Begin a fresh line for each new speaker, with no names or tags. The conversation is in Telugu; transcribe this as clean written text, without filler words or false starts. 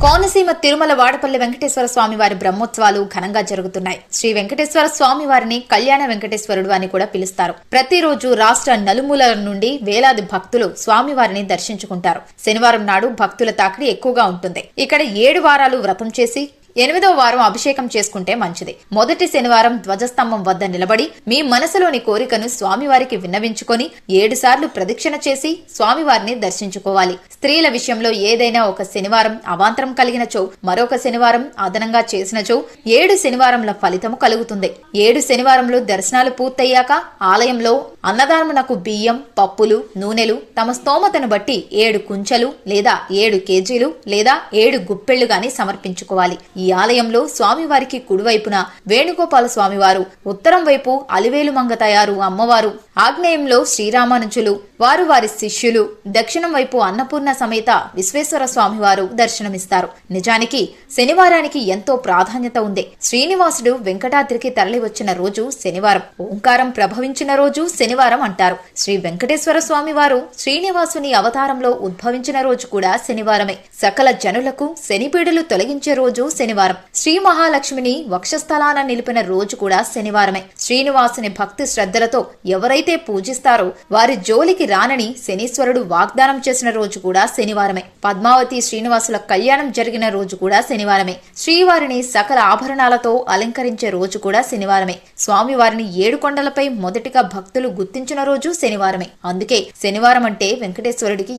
కోనసీమ తిరుమల వాడపల్లి వెంకటేశ్వర స్వామి వారి బ్రహ్మోత్సవాలు ఘనంగా జరుగుతున్నాయి. శ్రీ వెంకటేశ్వర స్వామి వారిని కళ్యాణ వెంకటేశ్వరుడు అని కూడా పిలుస్తారు. ప్రతిరోజు రాష్ట్ర నలుమూలల నుండి వేలాది భక్తులు స్వామివారిని దర్శించుకుంటారు. శనివారం నాడు భక్తుల తాకిడి ఎక్కువగా ఉంటుంది. ఇక్కడ 7 వారాలు వ్రతం చేసి 8వ వారం అభిషేకం చేసుకుంటే మంచిది. మొదటి శనివారం ధ్వజస్తంభం వద్ద నిలబడి మీ మనసులోని కోరికను స్వామివారికి విన్నవించుకొని 7 సార్లు ప్రదక్షిణ చేసి స్వామివారిని దర్శించుకోవాలి. స్త్రీల విషయంలో ఏదైనా ఒక శనివారం అవాంతరం కలిగినచో మరొక శనివారం అదనంగా చేసినచో 7 శనివారంల ఫలితము కలుగుతుంది. 7 శనివారంలో దర్శనాలు పూర్తయ్యాక ఆలయంలో అన్నదానమునకు బియ్యం, పప్పులు, నూనెలు తమ స్తోమతను బట్టి 7 కుంచెలు లేదా 7 కేజీలు లేదా 7 గుప్పెళ్లు గాని సమర్పించుకోవాలి. ఈ ఆలయంలో స్వామివారికి కుడివైపున వేణుగోపాల స్వామివారు, ఉత్తరం వైపు అలివేలు మంగ తయారు అమ్మవారు, ఆగ్నేయంలో శ్రీరామానుజులు వారు వారి శిష్యులు, దక్షిణం వైపు అన్నపూర్ణ సమేత విశ్వేశ్వర స్వామివారు దర్శనమిస్తారు. నిజానికి శనివారానికి ఎంతో ప్రాధాన్యత ఉంది. శ్రీనివాసుడు వెంకటాద్రికి తరలి వచ్చిన రోజు శనివారం, ఓంకారం ప్రభవించిన రోజు శనివారం అంటారు. శ్రీ వెంకటేశ్వర స్వామివారు శ్రీనివాసుని అవతారంలో ఉద్భవించిన రోజు కూడా శనివారమే. సకల జనులకు శనిపీడలు తొలగించే రోజు శనివారం. శ్రీ మహాలక్ష్మిని వక్షస్థలాన నిలిపిన రోజు కూడా శనివారమే. శ్రీనివాసుని భక్తి శ్రద్ధలతో ఎవరైతే పూజిస్తారో వారి జోలికి రానని శనీశ్వరుడు వాగ్దానం చేసిన రోజు కూడా శనివారమే. పద్మావతి శ్రీనివాసుల కళ్యాణం జరిగిన రోజు కూడా శనివారమే. శ్రీవారిని సకల ఆభరణాలతో అలంకరించే రోజు కూడా శనివారమే. స్వామివారిని 7 కొండలపై మొదటిగా భక్తులు గుర్తించిన రోజు శనివారమే. అందుకే శనివారం అంటే వెంకటేశ్వరుడికి